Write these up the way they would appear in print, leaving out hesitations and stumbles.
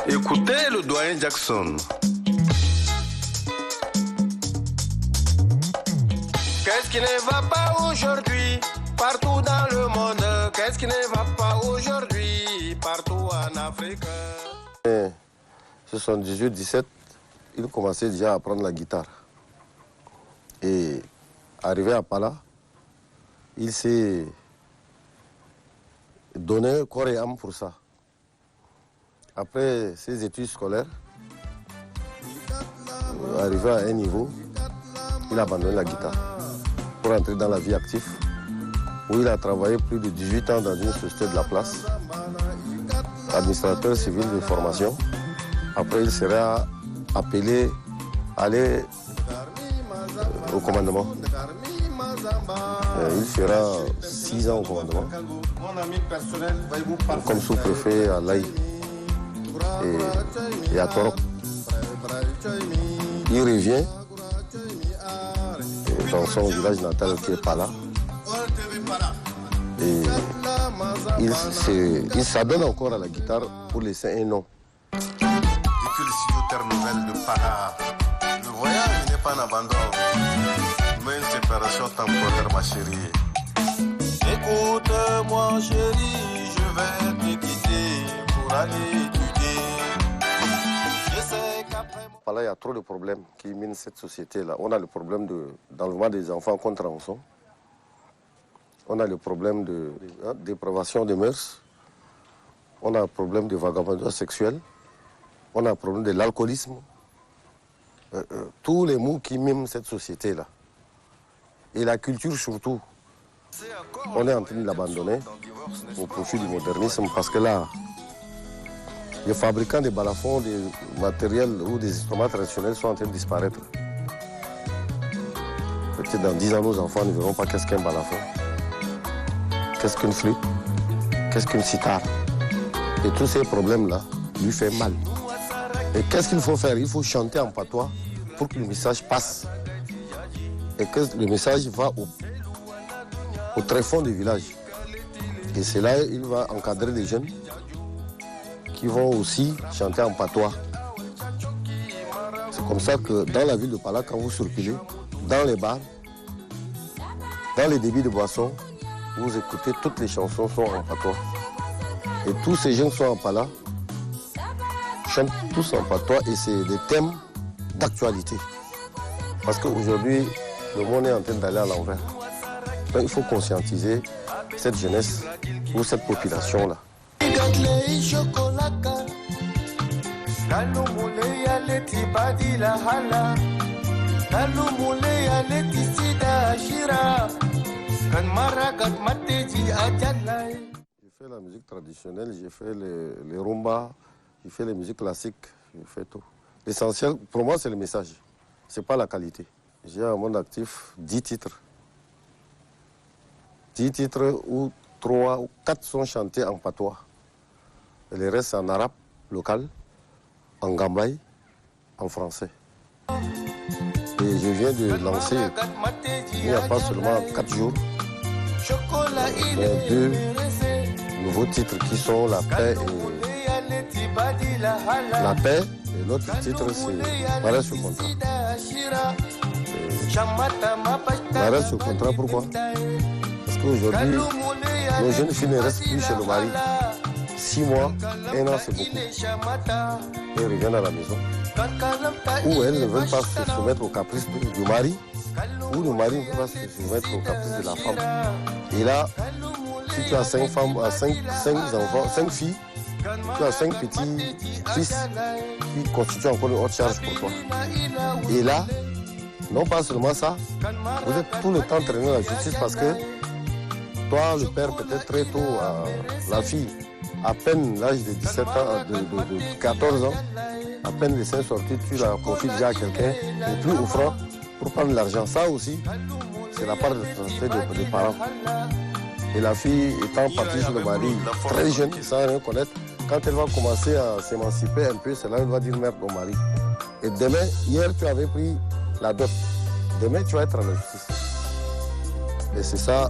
Écoutez le doyen Jackson. Qu'est-ce qui ne va pas aujourd'hui partout dans le monde? Qu'est-ce qui ne va pas aujourd'hui partout en Afrique? 78-17, il commençait déjà à apprendre la guitare. Et arrivé à Pala, il s'est donné corps et âme pour ça. Après ses études scolaires, arrivé à un niveau, il a abandonné la guitare pour entrer dans la vie active, où il a travaillé plus de 18 ans dans une société de la place, administrateur civil de formation. Après, il sera appelé à aller au commandement. Il fera 6 ans au commandement, comme sous-préfet à Laï et à Torok. Il revient dans son village natal qui est Pala. Et il s'adonne encore à la guitare pour laisser un nom. Depuis le studio Terre Nouvelle de Pala, le voyage n'est pas un abandon, mais une séparation temporaire, ma chérie. Écoute-moi, chérie, je vais te quitter pour aller étudier. Je sais qu'après... Pala, il y a trop de problèmes qui minent cette société-là. On a le problème d'enlèvement des enfants contre rançon. On a le problème de dépravation des mœurs. On a le problème de vagabondage sexuel. On a le problème de l'alcoolisme. Tous les maux qui miment cette société-là. Et la culture surtout. On est en train de l'abandonner au profit du modernisme parce que là, les fabricants de balafons, des matériels ou des instruments traditionnels sont en train de disparaître. Peut-être dans 10 ans, nos enfants ne verront pas qu'est-ce qu'un balafon. Qu'est-ce qu'une flûte? Qu'est-ce qu'une sitar? Et tous ces problèmes-là lui font mal. Et qu'est-ce qu'il faut faire? Il faut chanter en patois pour que le message passe. Et que le message va au tréfonds du village. Et c'est là qu'il va encadrer les jeunes qui vont aussi chanter en patois. C'est comme ça que dans la ville de Pala, quand vous circulez, dans les bars, dans les débits de boissons, vous écoutez, toutes les chansons sont en patois. Et tous ces jeunes sont en Pala, chantent tous en patois et c'est des thèmes d'actualité. Parce qu'aujourd'hui, le monde est en train d'aller à l'envers. Donc il faut conscientiser cette jeunesse ou cette population-là. J'ai fait la musique traditionnelle, j'ai fait les rumbas, j'ai fait les musiques classiques, j'ai fait tout. L'essentiel, pour moi, c'est le message, c'est pas la qualité. J'ai à mon actif 10 titres. 10 titres où 3 ou 4 sont chantés en patois. Et les restes en arabe local, en gambay, en français. Et je viens de lancer, il n'y a pas seulement 4 jours, mais 2 nouveaux titres qui sont La paix et l'autre titre c'est Mariage sur contrat. Mariage sur contrat, pourquoi? Parce qu'aujourd'hui, nos jeunes filles ne restent plus chez le mari. 6 mois, 1 an, c'est beaucoup. Elles reviennent à la maison. Ou elles ne veulent pas se soumettre aux caprices du mari, ou le mari ne veut pas se soumettre aux caprices de la femme. Et là, si tu as 5 femmes, 5 enfants, 5 filles, tu as 5 petits fils qui constituent encore une autre charge pour toi. Et là, non pas seulement ça, vous êtes tout le temps traîné à la justice parce que toi, le père, peut-être très tôt, la fille, à peine l'âge de 17 ans, de 14 ans, à peine les seins sortis, tu la confies déjà à quelqu'un de plus offrant pour prendre l'argent. Ça aussi, c'est la part de responsabilité des parents. Et la fille étant partie sur le mari très jeune, sans rien connaître, quand elle va commencer à s'émanciper un peu, c'est là qu'elle va dire merde au mari. Et demain, hier tu avais pris la dot. Demain tu vas être en justice. Et c'est ça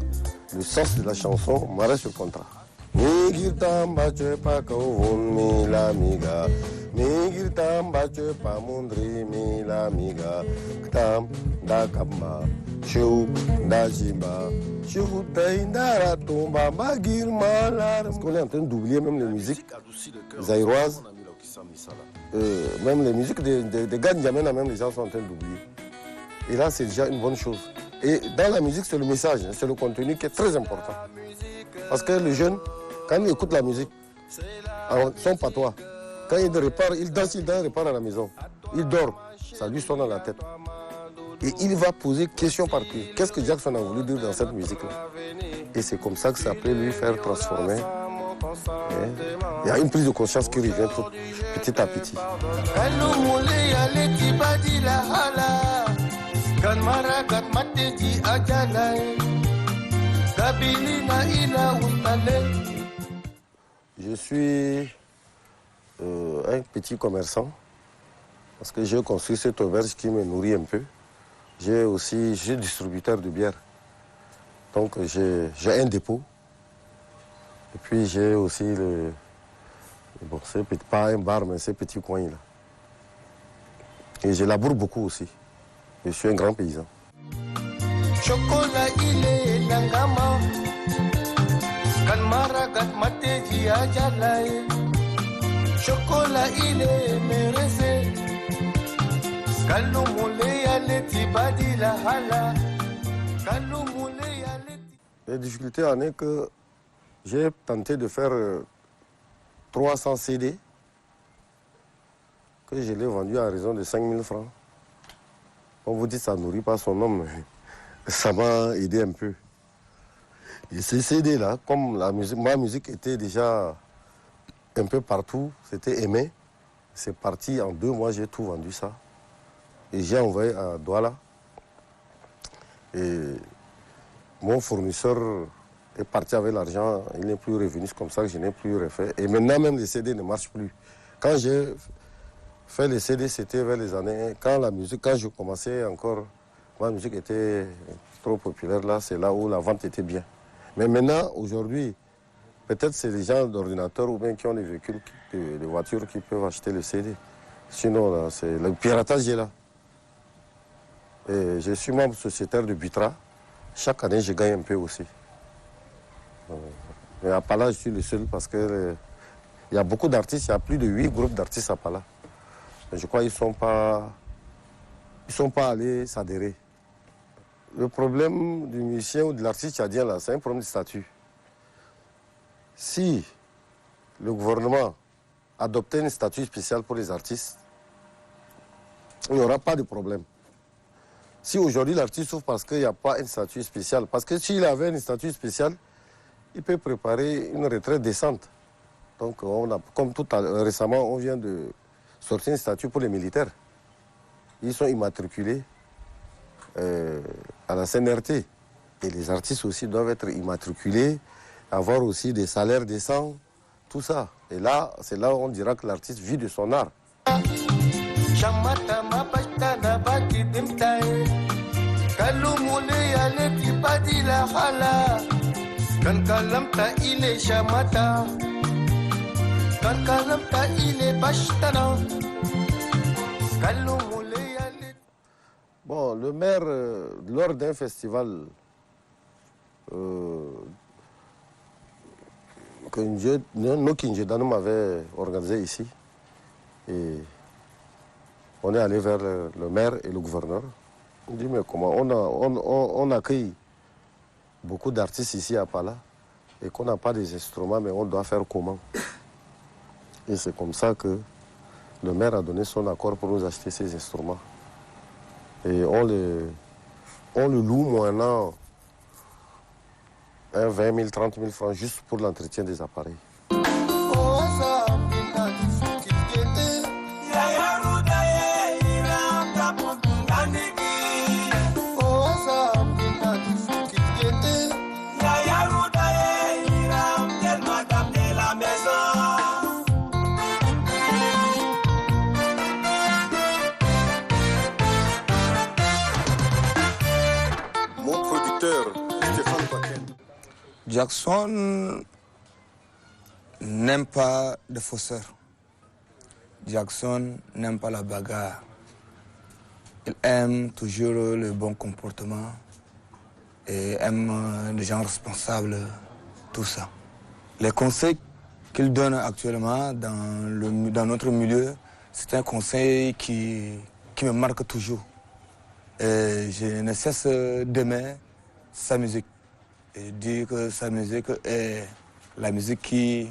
le sens de la chanson Marré sur contrat. Migirtamba chepa kauvun la miga, migirtamba chepa mundri la miga, ktam da kamba, chou da jimba, chou taindara tomba magir malar. Parce qu'on est en train d'oublier même les musiques zaïroises, même les musiques des gars N'Djamena, même les gens sont en train d'oublier. Et là c'est déjà une bonne chose. Et dans la musique c'est le message, c'est le contenu qui est très important. Parce que les jeunes, quand ils écoutent la musique, son patois, quand il repart, il danse, repart à la maison. Il dort, ça lui sonne dans la tête. Et il va poser question par pied. Qu'est-ce que Jackson a voulu dire dans cette musique-là? Et c'est comme ça que ça peut lui faire transformer. Il y a une prise de conscience qui revient petit à petit. Je suis un petit commerçant parce que j'ai construit cette auberge qui me nourrit un peu. Je suis distributeur de bière. Donc j'ai un dépôt. Et puis j'ai aussi c'est pas un bar, mais ces petits coins là. Et je laboure beaucoup aussi. Je suis un grand paysan. Chocolat il est langama, kan maragat mateji ajalai. Chocolat il est merese, kalumule aleti badila hala, kalumule aleti. La difficulté en est que j'ai tenté de faire 300 CD que je l'ai vendu à raison de 5000 francs. On vous dit que ça ne nourrit pas son homme, mais ça m'a aidé un peu. Et ces CD-là, comme ma musique était déjà un peu partout, c'était aimé. C'est parti en 2 mois, j'ai tout vendu ça. Et j'ai envoyé à Douala. Et mon fournisseur est parti avec l'argent, il n'est plus revenu, c'est comme ça que je n'ai plus refait. Et maintenant même les CD ne marchent plus. Quand j'ai fait les CD, c'était vers les années, quand je commençais encore, ma musique était trop populaire là, c'est là où la vente était bien. Mais maintenant, aujourd'hui, peut-être c'est les gens d'ordinateur ou bien qui ont des véhicules, des voitures qui peuvent acheter le CD. Sinon, là, c'est le piratage est là. Et je suis membre sociétaire de Bitra. Chaque année, je gagne un peu aussi. Mais à Pala, je suis le seul parce que il y a beaucoup d'artistes, il y a plus de 8 groupes d'artistes à Pala. Mais je crois qu'ils ne sont pas allés s'adhérer. Le problème du musicien ou de l'artiste tchadien, là, c'est un problème de statut. Si le gouvernement adoptait un statut spécial pour les artistes, il n'y aura pas de problème. Si aujourd'hui l'artiste souffre parce qu'il n'y a pas un statut spécial, parce que s'il avait un statut spécial, il peut préparer une retraite décente. Donc, comme récemment, on vient de sortir un statut pour les militaires. Ils sont immatriculés à la CNRT. Et les artistes aussi doivent être immatriculés, avoir aussi des salaires décents, tout ça. Et là, c'est là où on dira que l'artiste vit de son art. Bon, le maire, lors d'un festival que Nokinjedanum avait organisé ici, et on est allé vers le maire et le gouverneur. On dit, mais comment on accueille beaucoup d'artistes ici à Pala et qu'on n'a pas des instruments, mais on doit faire comment? Et c'est comme ça que le maire a donné son accord pour nous acheter ces instruments. Et on le loue moyennant 20 000, 30 000 francs juste pour l'entretien des appareils. Jackson n'aime pas de faussaires. Jackson n'aime pas la bagarre. Il aime toujours le bon comportement et aime les gens responsables, tout ça. Les conseils qu'il donne actuellement dans notre milieu, c'est un conseil qui me marque toujours. Et je ne cesse d'aimer sa musique. Et dire que sa musique est la musique qui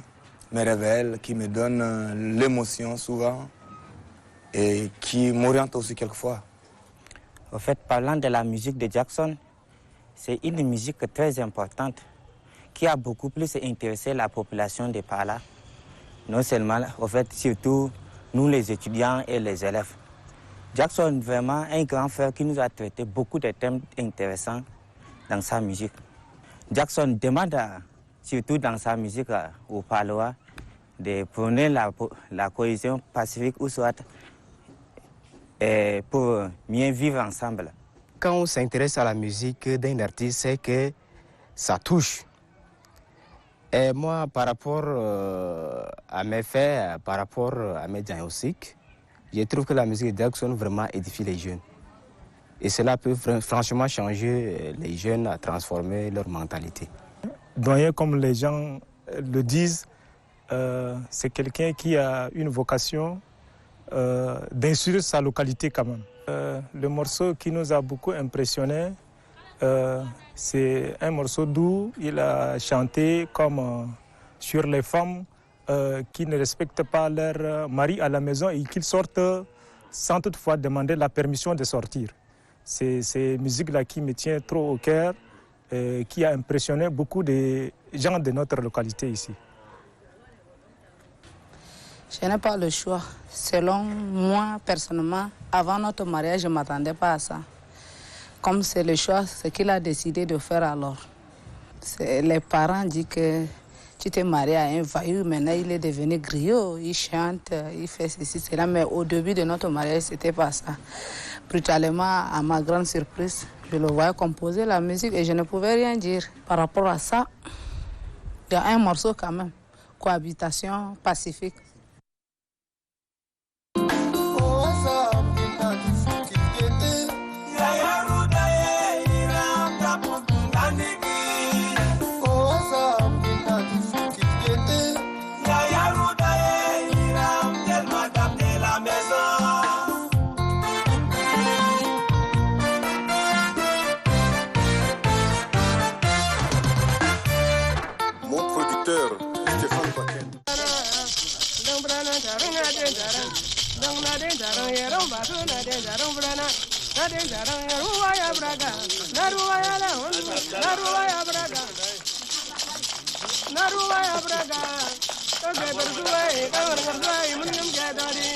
me révèle, qui me donne l'émotion souvent et qui m'oriente aussi quelquefois. En fait, parlant de la musique de Jackson, c'est une musique très importante qui a beaucoup plus intéressé la population de par là. Non seulement, en fait, surtout nous les étudiants et les élèves. Jackson est vraiment un grand frère qui nous a traité beaucoup de thèmes intéressants dans sa musique. Jackson demande, surtout dans sa musique au Palois, de prôner la cohésion pacifique ou soit pour mieux vivre ensemble. Quand on s'intéresse à la musique d'un artiste, c'est que ça touche. Et moi, par rapport à mes faits, par rapport à mes diagnostics, je trouve que la musique de Jackson vraiment édifie les jeunes. Et cela peut franchement changer les jeunes, à transformer leur mentalité. Doyen, comme les gens le disent, c'est quelqu'un qui a une vocation d'instruire sa localité quand même. Le morceau qui nous a beaucoup impressionnés, c'est un morceau d'où il a chanté comme sur les femmes qui ne respectent pas leur mari à la maison et qui sortent sans toutefois demander la permission de sortir. C'est cette musique-là qui me tient trop au cœur, qui a impressionné beaucoup de gens de notre localité ici. Je n'ai pas le choix. Selon moi, personnellement, avant notre mariage, je ne m'attendais pas à ça. Comme c'est le choix, c'est qu'il a décidé de faire alors. Les parents disent que tu t'es marié à un vaillou, maintenant il est devenu griot, il chante, il fait ceci, cela. Mais au début de notre mariage, ce n'était pas ça. Brutalement, à ma grande surprise, je le voyais composer la musique et je ne pouvais rien dire. Par rapport à ça, il y a un morceau quand même, Cohabitation pacifique. Naruwa ya braga, to ke berzuwa, kawar garzuwa, mun yum ke dori.